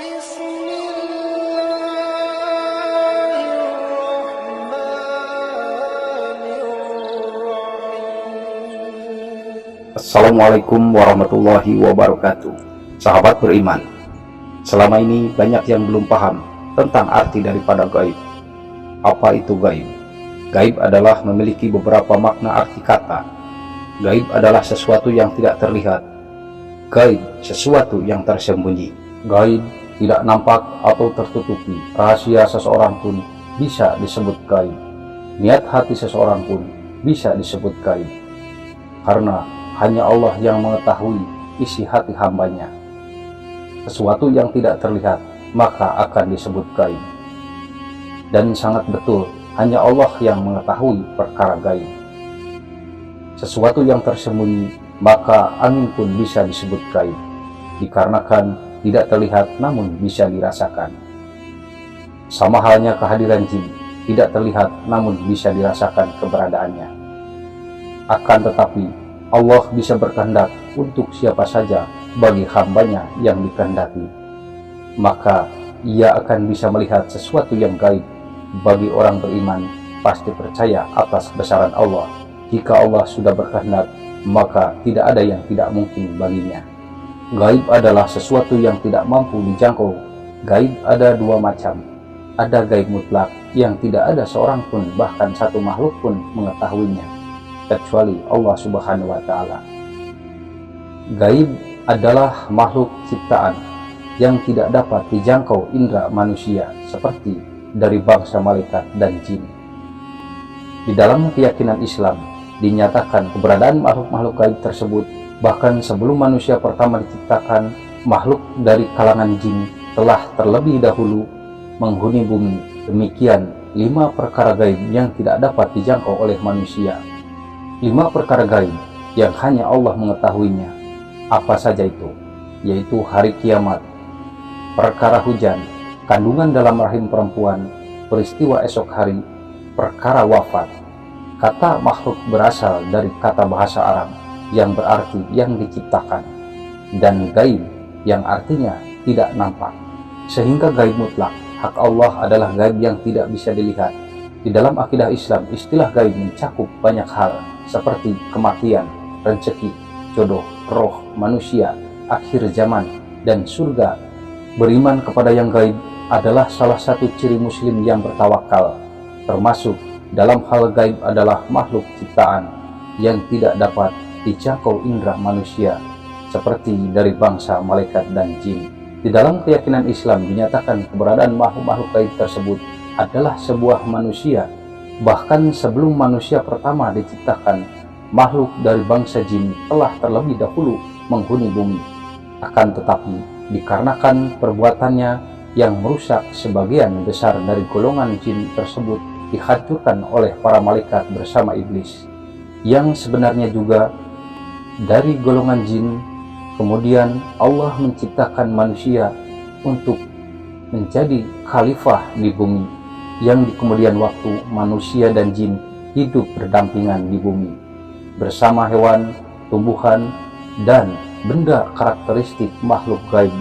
بسم الله الرحمن الرحيم. Assalamualaikum warahmatullahi wabarakatuh. Sahabat beriman, selama ini banyak yang belum paham tentang arti daripada gaib. Apa itu gaib? Gaib adalah memiliki beberapa makna arti kata. Gaib adalah sesuatu yang tidak terlihat. Gaib sesuatu yang tersembunyi. Gaib tidak nampak atau tertutupi. Rahasia seseorang pun bisa disebut gaib. Niat hati seseorang pun bisa disebut gaib. Karena hanya Allah yang mengetahui isi hati hambanya. Sesuatu yang tidak terlihat maka akan disebut gaib. Dan sangat betul, hanya Allah yang mengetahui perkara gaib. Sesuatu yang tersembunyi maka angin pun bisa disebut gaib, dikarenakan tidak terlihat namun bisa dirasakan. Sama halnya kehadiran jin, tidak terlihat namun bisa dirasakan keberadaannya. Akan tetapi Allah bisa berkehendak untuk siapa saja bagi hambanya yang dikehendaki. Maka ia akan bisa melihat sesuatu yang gaib. Bagi orang beriman pasti percaya atas kebesaran Allah. Jika Allah sudah berkehendak, maka tidak ada yang tidak mungkin baginya. Gaib adalah sesuatu yang tidak mampu dijangkau. Gaib ada dua macam. Ada gaib mutlak yang tidak ada seorang pun bahkan satu makhluk pun mengetahuinya kecuali Allah Subhanahu wa Ta'ala. Gaib adalah makhluk ciptaan yang tidak dapat dijangkau indera manusia seperti dari bangsa malaikat dan jin. Di dalam keyakinan Islam dinyatakan keberadaan makhluk-makhluk gaib tersebut bahkan sebelum manusia pertama diciptakan. Makhluk dari kalangan jin telah terlebih dahulu menghuni bumi. Demikian 5 perkara gaib yang tidak dapat dijangkau oleh manusia. 5 perkara gaib yang hanya Allah mengetahuinya. Apa saja itu? Yaitu hari kiamat, perkara hujan, kandungan dalam rahim perempuan, peristiwa esok hari, perkara wafat. Kata makhluk berasal dari kata bahasa Arab yang berarti yang diciptakan, dan gaib yang artinya tidak nampak. Sehingga gaib mutlak, hak Allah adalah gaib yang tidak bisa dilihat. Di dalam akidah Islam, istilah gaib mencakup banyak hal seperti kematian, rezeki, jodoh, roh, manusia, akhir zaman, dan surga. Beriman kepada yang gaib adalah salah satu ciri muslim yang bertawakal. Termasuk dalam hal gaib adalah makhluk ciptaan yang tidak dapat dijangkau indera manusia seperti dari bangsa malaikat dan jin. Di dalam keyakinan Islam dinyatakan keberadaan makhluk-makhluk gaib tersebut adalah sebuah manusia. Bahkan sebelum manusia pertama diciptakan, makhluk dari bangsa jin telah terlebih dahulu menghuni bumi. Akan tetapi dikarenakan perbuatannya yang merusak, sebagian besar dari golongan jin tersebut dihancurkan oleh para malaikat bersama iblis, yang sebenarnya juga dari golongan jin. Kemudian Allah menciptakan manusia untuk menjadi khalifah di bumi, yang di kemudian waktu manusia dan jin hidup berdampingan di bumi bersama hewan, tumbuhan, dan benda karakteristik makhluk gaib.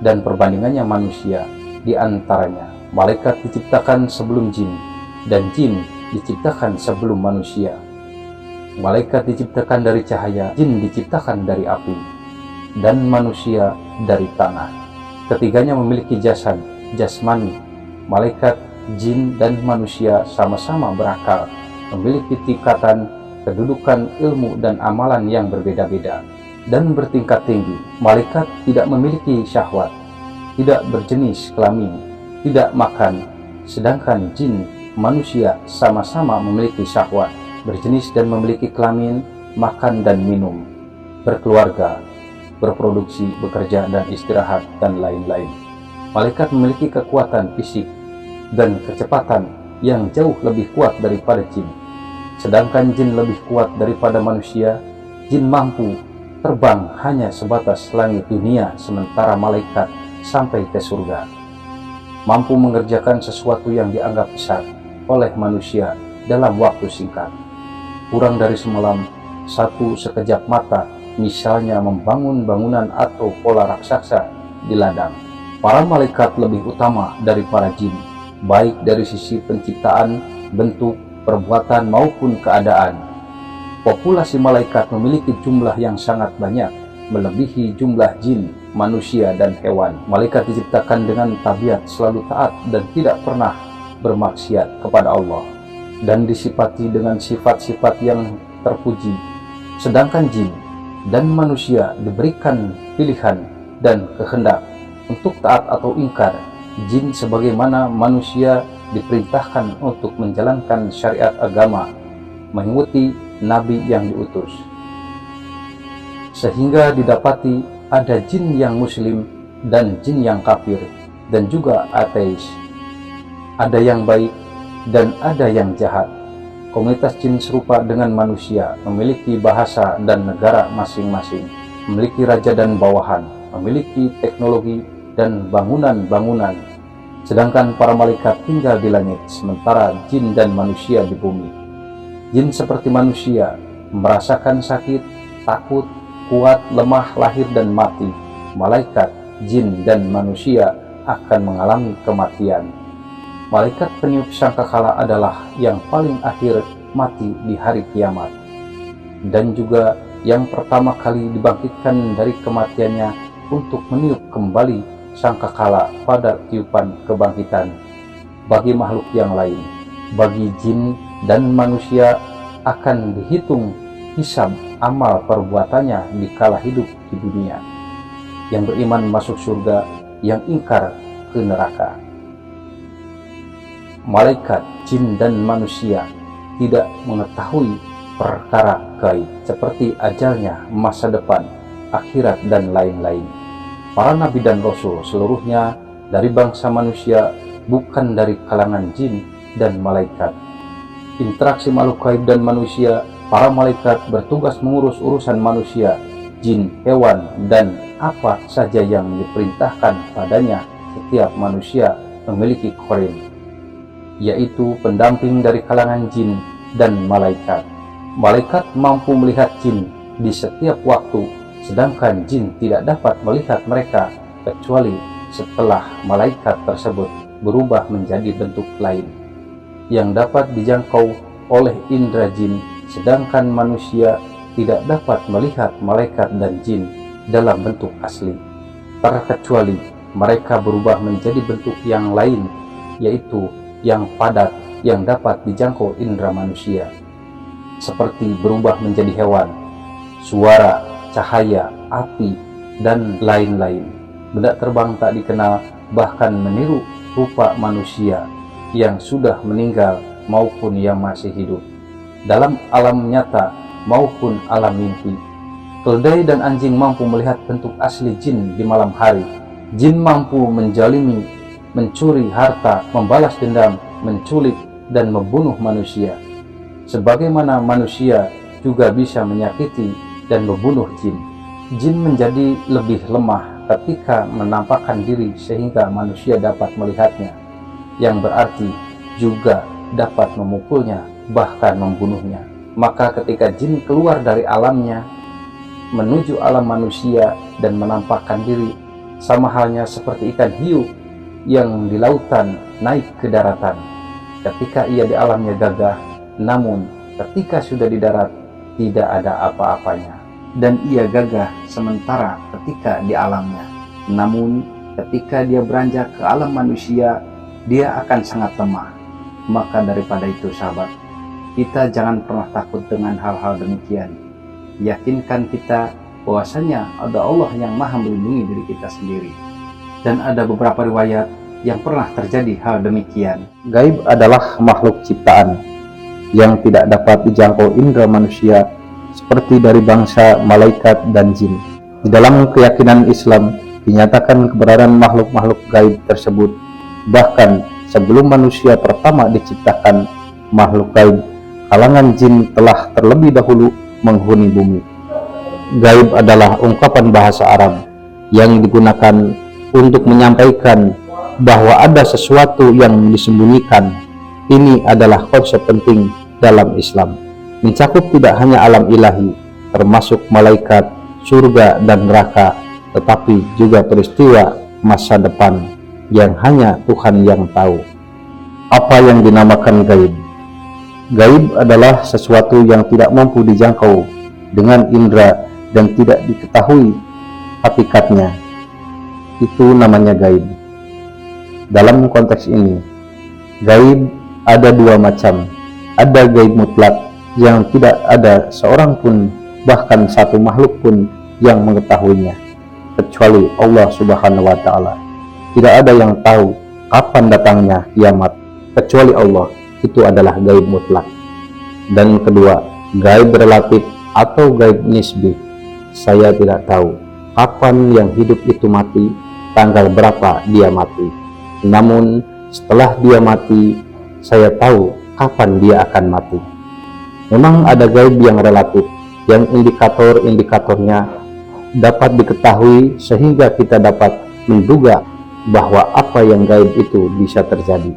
Dan perbandingannya manusia, di antaranya malaikat diciptakan sebelum jin, dan jin diciptakan sebelum manusia. Malaikat diciptakan dari cahaya, jin diciptakan dari api, dan manusia dari tanah. Ketiganya memiliki jasad, jasmani. Malaikat, jin, dan manusia sama-sama berakal, memiliki tingkatan kedudukan ilmu dan amalan yang berbeda-beda dan bertingkat tinggi. Malaikat tidak memiliki syahwat, tidak berjenis kelamin, tidak makan, sedangkan jin, manusia sama-sama memiliki syahwat, berjenis dan memiliki kelamin, makan dan minum, berkeluarga, berproduksi, bekerja dan istirahat, dan lain-lain. Malaikat memiliki kekuatan fisik dan kecepatan yang jauh lebih kuat daripada jin. Sedangkan jin lebih kuat daripada manusia. Jin mampu terbang hanya sebatas langit dunia, sementara malaikat sampai ke surga. Mampu mengerjakan sesuatu yang dianggap besar oleh manusia dalam waktu singkat. Kurang dari semalam, satu sekejap mata, misalnya membangun bangunan atau pola raksasa di ladang. Para malaikat lebih utama dari para jin, baik dari sisi penciptaan, bentuk, perbuatan maupun keadaan. Populasi malaikat memiliki jumlah yang sangat banyak, melebihi jumlah jin, manusia, dan hewan. Malaikat diciptakan dengan tabiat selalu taat dan tidak pernah bermaksiat kepada Allah, dan disifati dengan sifat-sifat yang terpuji. Sedangkan jin dan manusia diberikan pilihan dan kehendak untuk taat atau ingkar. Jin sebagaimana manusia diperintahkan untuk menjalankan syariat agama, mengikuti nabi yang diutus, sehingga didapati ada jin yang muslim dan jin yang kafir, dan juga ateis. Ada yang baik dan ada yang jahat. Komunitas jin serupa dengan manusia, memiliki bahasa dan negara masing-masing, memiliki raja dan bawahan, memiliki teknologi dan bangunan-bangunan. Sedangkan para malaikat tinggal di langit, sementara jin dan manusia di bumi. Jin seperti manusia, merasakan sakit, takut, kuat, lemah, lahir dan mati. Malaikat, jin dan manusia akan mengalami kematian. Malaikat peniup sangkakala adalah yang paling akhir mati di hari kiamat, dan juga yang pertama kali dibangkitkan dari kematiannya untuk meniup kembali sangkakala pada tiupan kebangkitan. Bagi makhluk yang lain, bagi jin dan manusia, akan dihitung hisab amal perbuatannya di kala hidup di dunia. Yang beriman masuk surga, yang ingkar ke neraka. Malaikat, jin dan manusia tidak mengetahui perkara gaib seperti ajalnya, masa depan, akhirat, dan lain-lain. Para nabi dan rasul seluruhnya dari bangsa manusia, bukan dari kalangan jin dan malaikat. Interaksi makhluk gaib dan manusia, para malaikat bertugas mengurus urusan manusia, jin, hewan, dan apa saja yang diperintahkan padanya. Setiap manusia memiliki qarin, yaitu pendamping dari kalangan jin dan malaikat. Malaikat mampu melihat jin di setiap waktu, sedangkan jin tidak dapat melihat mereka kecuali setelah malaikat tersebut berubah menjadi bentuk lain yang dapat dijangkau oleh indera jin, sedangkan manusia tidak dapat melihat malaikat dan jin dalam bentuk asli, terkecuali mereka berubah menjadi bentuk yang lain, yaitu yang padat yang dapat dijangkau indera manusia, seperti berubah menjadi hewan, suara, cahaya, api, dan lain-lain. Benda terbang tak dikenal, bahkan meniru rupa manusia yang sudah meninggal maupun yang masih hidup, dalam alam nyata maupun alam mimpi. Keledai dan anjing mampu melihat bentuk asli jin di malam hari. Jin mampu menjalimi, mencuri harta, membalas dendam, menculik, dan membunuh manusia. Sebagaimana manusia juga bisa menyakiti dan membunuh jin. Jin menjadi lebih lemah ketika menampakkan diri sehingga manusia dapat melihatnya, yang berarti juga dapat memukulnya, bahkan membunuhnya. Maka ketika jin keluar dari alamnya menuju alam manusia dan menampakkan diri, sama halnya seperti ikan hiu yang di lautan naik ke daratan. Ketika ia di alamnya gagah, namun ketika sudah di darat tidak ada apa-apanya. Dan ia gagah sementara ketika di alamnya, namun ketika dia beranjak ke alam manusia, dia akan sangat lemah. Maka daripada itu sahabat, kita jangan pernah takut dengan hal-hal demikian. Yakinkan kita bahwasanya ada Allah yang maha melindungi diri kita sendiri. Dan ada beberapa riwayat yang pernah terjadi hal demikian. Gaib adalah makhluk ciptaan yang tidak dapat dijangkau indera manusia, seperti dari bangsa malaikat dan jin. Di dalam keyakinan Islam dinyatakan keberadaan makhluk-makhluk gaib tersebut. Bahkan sebelum manusia pertama diciptakan, makhluk gaib kalangan jin telah terlebih dahulu menghuni bumi. Gaib adalah ungkapan bahasa Arab yang digunakan untuk menyampaikan bahwa ada sesuatu yang disembunyikan. Ini adalah konsep penting dalam Islam, mencakup tidak hanya alam ilahi, termasuk malaikat, surga dan neraka, tetapi juga peristiwa masa depan yang hanya Tuhan yang tahu. Apa yang dinamakan gaib? Gaib adalah sesuatu yang tidak mampu dijangkau dengan indera dan tidak diketahui hakikatnya. Itu namanya gaib. Dalam konteks ini, gaib ada dua macam. Ada gaib mutlak yang tidak ada seorang pun, bahkan satu makhluk pun yang mengetahuinya, kecuali Allah Subhanahu wa Ta'ala. Tidak ada yang tahu kapan datangnya kiamat kecuali Allah. Itu adalah gaib mutlak. Dan kedua, gaib relatif atau gaib nisbi. Saya tidak tahu kapan yang hidup itu mati, tanggal berapa dia mati. Namun setelah dia mati, saya tahu kapan dia akan mati. Memang ada gaib yang relatif, yang indikator-indikatornya dapat diketahui sehingga kita dapat menduga bahwa apa yang gaib itu bisa terjadi.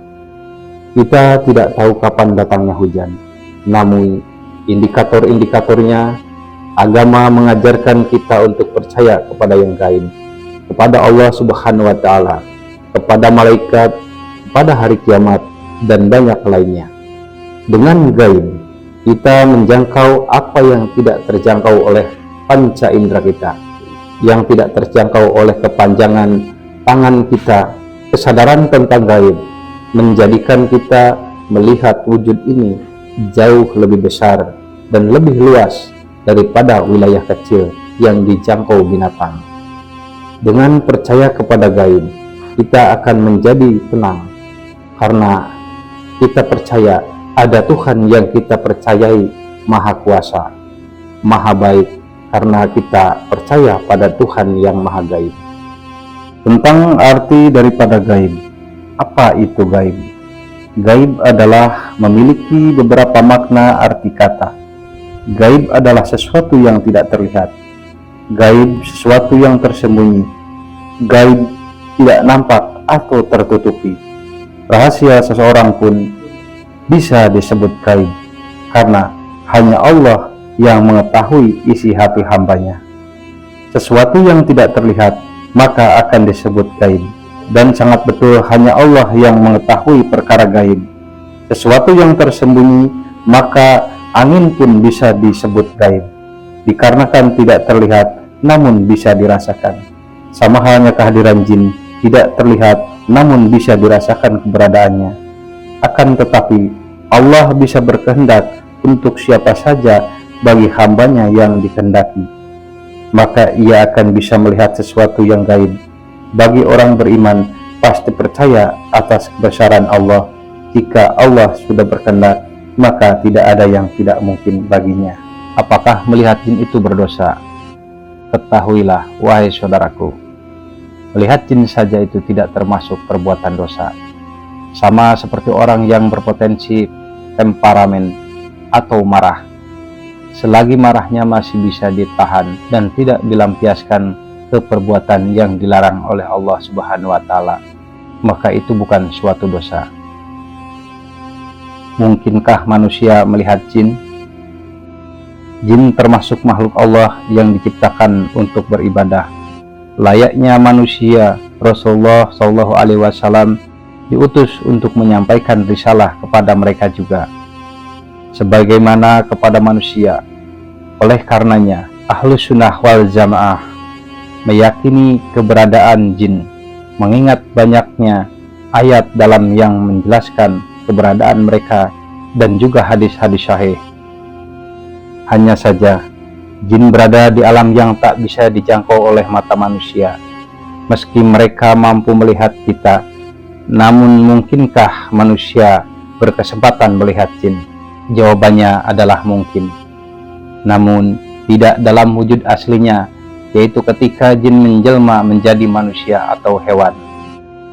Kita tidak tahu kapan datangnya hujan, namun indikator-indikatornya, agama mengajarkan kita untuk percaya kepada yang gaib, kepada Allah Subhanahu wa Ta'ala, kepada malaikat, kepada hari kiamat, dan banyak lainnya. Dengan gaib, kita menjangkau apa yang tidak terjangkau oleh panca indera kita, yang tidak terjangkau oleh kepanjangan tangan kita. Kesadaran tentang gaib menjadikan kita melihat wujud ini jauh lebih besar dan lebih luas daripada wilayah kecil yang dijangkau binatang. Dengan percaya kepada gaib, kita akan menjadi tenang, karena kita percaya ada Tuhan yang kita percayai Maha Kuasa, Maha Baik, karena kita percaya pada Tuhan yang Maha Gaib. Tentang arti daripada gaib. Apa itu gaib? Gaib adalah memiliki beberapa makna arti kata. Gaib adalah sesuatu yang tidak terlihat. Gaib sesuatu yang tersembunyi. Gaib tidak nampak atau tertutupi. Rahasia seseorang pun bisa disebut gaib, karena hanya Allah yang mengetahui isi hati hambanya. Sesuatu yang tidak terlihat maka akan disebut gaib, dan sangat betul hanya Allah yang mengetahui perkara gaib. Sesuatu yang tersembunyi maka angin pun bisa disebut gaib, dikarenakan tidak terlihat namun bisa dirasakan. Sama halnya kehadiran jin, tidak terlihat namun bisa dirasakan keberadaannya. Akan tetapi Allah bisa berkehendak untuk siapa saja bagi hambanya yang dikehendaki, maka ia akan bisa melihat sesuatu yang gaib. Bagi orang beriman pasti percaya atas kebesaran Allah. Jika Allah sudah berkehendak, maka tidak ada yang tidak mungkin baginya. Apakah melihat jin itu berdosa? Ketahuilah, wahai saudaraku, melihat jin saja itu tidak termasuk perbuatan dosa. Sama seperti orang yang berpotensi temperamen atau marah. Selagi marahnya masih bisa ditahan dan tidak dilampiaskan ke perbuatan yang dilarang oleh Allah Subhanahu wa Ta'ala, maka itu bukan suatu dosa. Mungkinkah manusia melihat jin? Jin termasuk makhluk Allah yang diciptakan untuk beribadah. Layaknya manusia, Rasulullah SAW diutus untuk menyampaikan risalah kepada mereka juga, sebagaimana kepada manusia. Oleh karenanya, Ahlus Sunnah wal Jamaah meyakini keberadaan jin, mengingat banyaknya ayat dalam yang menjelaskan keberadaan mereka dan juga hadis-hadis sahih. Hanya saja, jin berada di alam yang tak bisa dijangkau oleh mata manusia. Meski mereka mampu melihat kita, namun mungkinkah manusia berkesempatan melihat jin? Jawabannya adalah mungkin, namun tidak dalam wujud aslinya, yaitu ketika jin menjelma menjadi manusia atau hewan.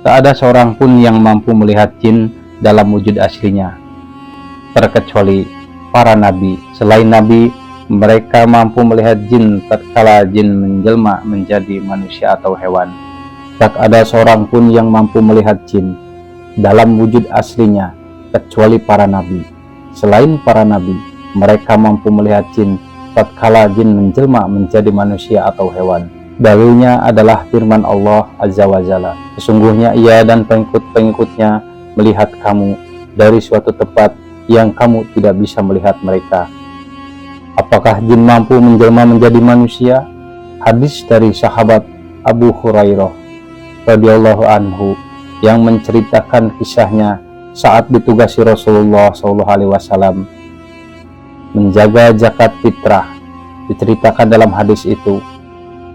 Tak ada seorang pun yang mampu melihat jin dalam wujud aslinya, terkecuali para nabi. Selain nabi, mereka mampu melihat jin tatkala jin menjelma menjadi manusia atau hewan. Tak ada seorang pun yang mampu melihat jin dalam wujud aslinya, kecuali para nabi. Selain para nabi, mereka mampu melihat jin tatkala jin menjelma menjadi manusia atau hewan. Dalilnya adalah firman Allah Azza wa Jalla, sesungguhnya ia dan pengikut-pengikutnya melihat kamu dari suatu tempat yang kamu tidak bisa melihat mereka. Apakah jin mampu menjelma menjadi manusia? Hadis dari sahabat Abu Hurairah radhiyallahu anhu yang menceritakan kisahnya saat ditugasi Rasulullah SAW menjaga zakat fitrah. Diceritakan dalam hadis itu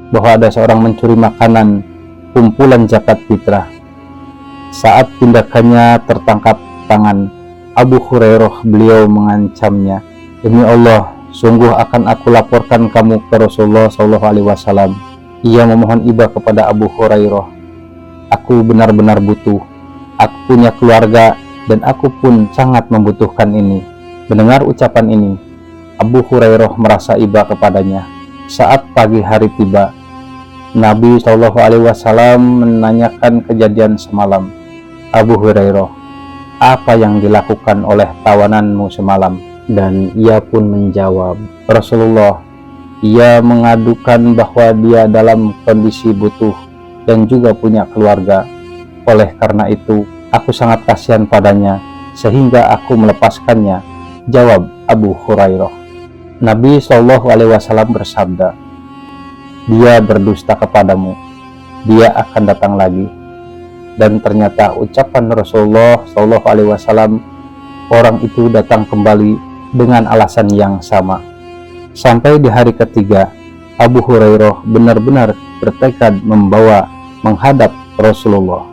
bahwa ada seorang mencuri makanan kumpulan zakat fitrah. Saat tindakannya tertangkap tangan Abu Hurairah, beliau mengancamnya, "Demi Allah, sungguh akan aku laporkan kamu ke Rasulullah SAW." Ia memohon iba kepada Abu Hurairah, "Aku benar-benar butuh. Aku punya keluarga dan aku pun sangat membutuhkan ini." Mendengar ucapan ini, Abu Hurairah merasa iba kepadanya. Saat pagi hari tiba, Nabi SAW menanyakan kejadian semalam. "Abu Hurairah, apa yang dilakukan oleh tawananmu semalam?" Dan ia pun menjawab, "Rasulullah, ia mengadukan bahwa dia dalam kondisi butuh dan juga punya keluarga. Oleh karena itu, aku sangat kasihan padanya sehingga aku melepaskannya," jawab Abu Hurairah. Nabi SAW bersabda, "Dia berdusta kepadamu, dia akan datang lagi." Dan ternyata ucapan Rasulullah SAW, orang itu datang kembali dengan alasan yang sama. Sampai di hari ketiga, Abu Hurairah benar-benar bertekad menghadap Rasulullah.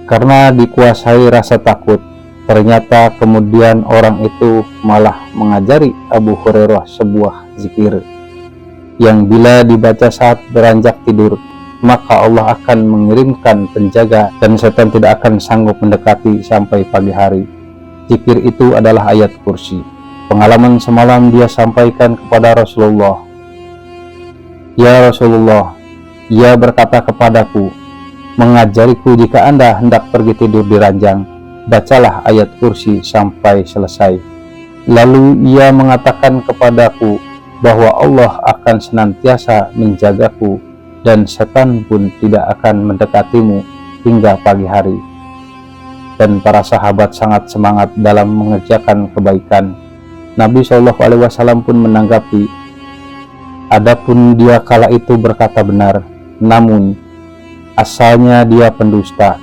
Karena dikuasai rasa takut, ternyata kemudian orang itu malah mengajari Abu Hurairah sebuah zikir yang bila dibaca saat beranjak tidur, maka Allah akan mengirimkan penjaga dan setan tidak akan sanggup mendekati sampai pagi hari. Zikir itu adalah ayat kursi. Pengalaman semalam dia sampaikan kepada Rasulullah. "Ya Rasulullah," ia berkata kepadaku, "mengajariku jika Anda hendak pergi tidur di ranjang, bacalah ayat kursi sampai selesai." Lalu ia mengatakan kepadaku bahwa Allah akan senantiasa menjagaku dan setan pun tidak akan mendekatimu hingga pagi hari. Dan para sahabat sangat semangat dalam mengerjakan kebaikan. Nabi SAW pun menanggapi, "Adapun dia kala itu berkata benar, namun asalnya dia pendusta.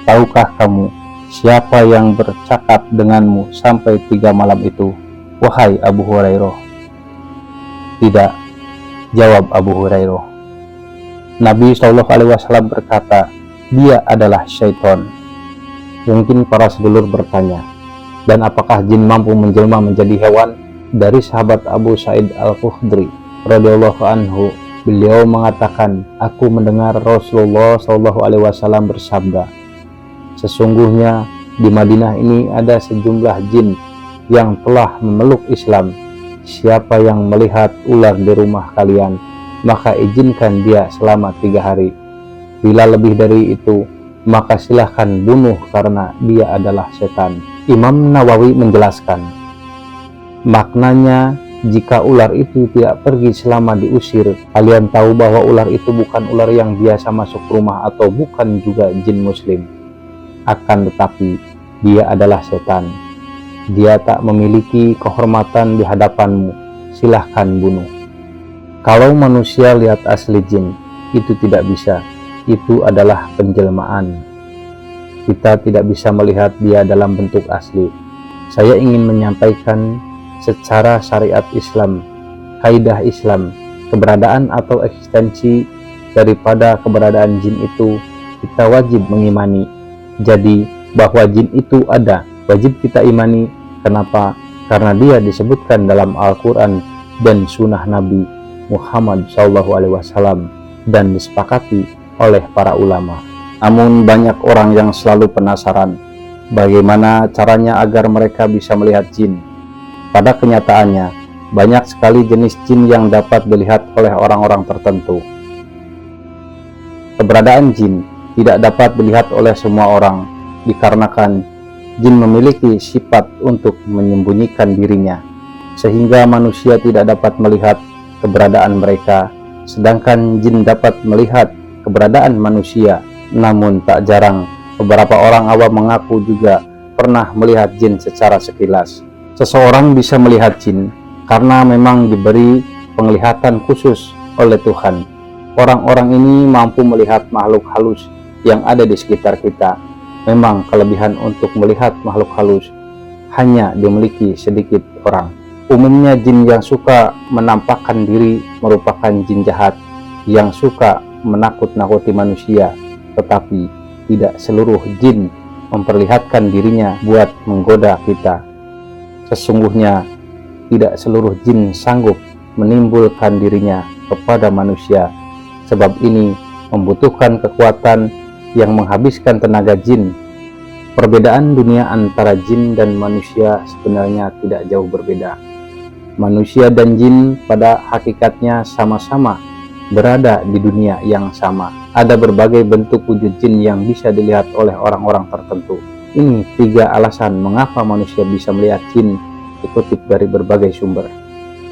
Tahukah kamu siapa yang bercakap denganmu sampai 3 malam itu, wahai Abu Hurairah?" "Tidak," jawab Abu Hurairah. Nabi SAW berkata, "Dia adalah syaitan." Mungkin para sedulur bertanya, dan apakah jin mampu menjelma menjadi hewan? Dari sahabat Abu Sa'id Al-Khudri radhiyallahu anhu, beliau mengatakan, "Aku mendengar Rasulullah SAW bersabda, sesungguhnya di Madinah ini ada sejumlah jin yang telah memeluk Islam. Siapa yang melihat ular di rumah kalian, maka izinkan dia selama 3 hari. Bila lebih dari itu, maka silahkan bunuh karena dia adalah setan." Imam Nawawi menjelaskan, maknanya jika ular itu tidak pergi selama diusir, kalian tahu bahwa ular itu bukan ular yang biasa masuk rumah atau bukan juga jin muslim. Akan tetapi dia adalah setan. Dia tak memiliki kehormatan di hadapanmu, silahkan bunuh. Kalau manusia lihat asli jin, itu tidak bisa. Itu adalah penjelmaan. Kita tidak bisa melihat dia dalam bentuk asli. Saya ingin menyampaikan secara syariat Islam, kaidah Islam, keberadaan atau eksistensi daripada keberadaan jin itu kita wajib mengimani. Jadi bahwa jin itu ada, wajib kita imani. Kenapa? Karena dia disebutkan dalam Al-Quran dan Sunnah Nabi Muhammad SAW dan disepakati oleh para ulama. Namun banyak orang yang selalu penasaran bagaimana caranya agar mereka bisa melihat jin. Pada kenyataannya, banyak sekali jenis jin yang dapat dilihat oleh orang-orang tertentu. Keberadaan jin tidak dapat dilihat oleh semua orang, dikarenakan jin memiliki sifat untuk menyembunyikan dirinya, sehingga manusia tidak dapat melihat keberadaan mereka sedangkan jin dapat melihat keberadaan manusia. Namun tak jarang beberapa orang awam mengaku juga pernah melihat jin secara sekilas. Seseorang bisa melihat jin karena memang diberi penglihatan khusus oleh Tuhan. Orang-orang ini mampu melihat makhluk halus yang ada di sekitar kita. Memang kelebihan untuk melihat makhluk halus hanya dimiliki sedikit orang. Umumnya jin yang suka menampakkan diri merupakan jin jahat yang suka menakut-nakuti manusia, tetapi tidak seluruh jin memperlihatkan dirinya buat menggoda kita. Sesungguhnya tidak seluruh jin sanggup menimbulkan dirinya kepada manusia, sebab ini membutuhkan kekuatan yang menghabiskan tenaga jin. Perbedaan dunia antara jin dan manusia sebenarnya tidak jauh berbeda. Manusia dan jin pada hakikatnya sama-sama berada di dunia yang sama. Ada berbagai bentuk wujud jin yang bisa dilihat oleh orang-orang tertentu. Ini 3 alasan mengapa manusia bisa melihat jin, dikutip dari berbagai sumber.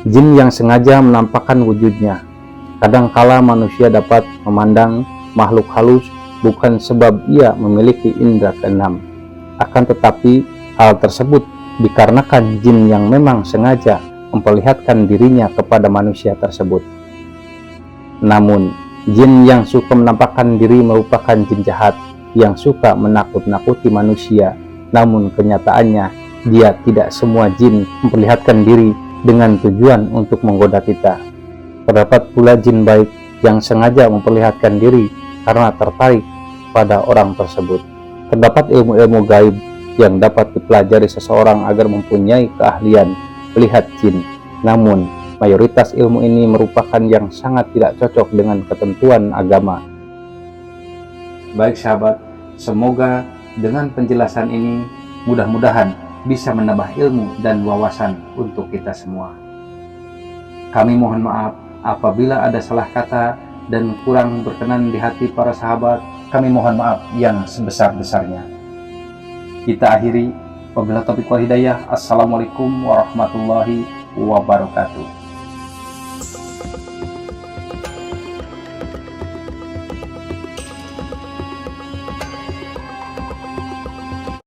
Jin yang sengaja menampakkan wujudnya. Kadangkala manusia dapat memandang makhluk halus bukan sebab ia memiliki indera keenam. Akan tetapi hal tersebut dikarenakan jin yang memang sengaja memperlihatkan dirinya kepada manusia tersebut. Namun, jin yang suka menampakkan diri merupakan jin jahat yang suka menakut-nakuti manusia. Namun kenyataannya, dia tidak semua jin memperlihatkan diri dengan tujuan untuk menggoda kita. Terdapat pula jin baik yang sengaja memperlihatkan diri karena tertarik pada orang tersebut. Terdapat ilmu-ilmu gaib yang dapat dipelajari seseorang agar mempunyai keahlian melihat jin. Namun, mayoritas ilmu ini merupakan yang sangat tidak cocok dengan ketentuan agama. Baik sahabat, semoga dengan penjelasan ini mudah-mudahan bisa menambah ilmu dan wawasan untuk kita semua. Kami mohon maaf apabila ada salah kata dan kurang berkenan di hati para sahabat. Kami mohon maaf yang sebesar-besarnya. Kita akhiri, wabillahi taufiq wal hidayah. Assalamualaikum warahmatullahi wabarakatuh.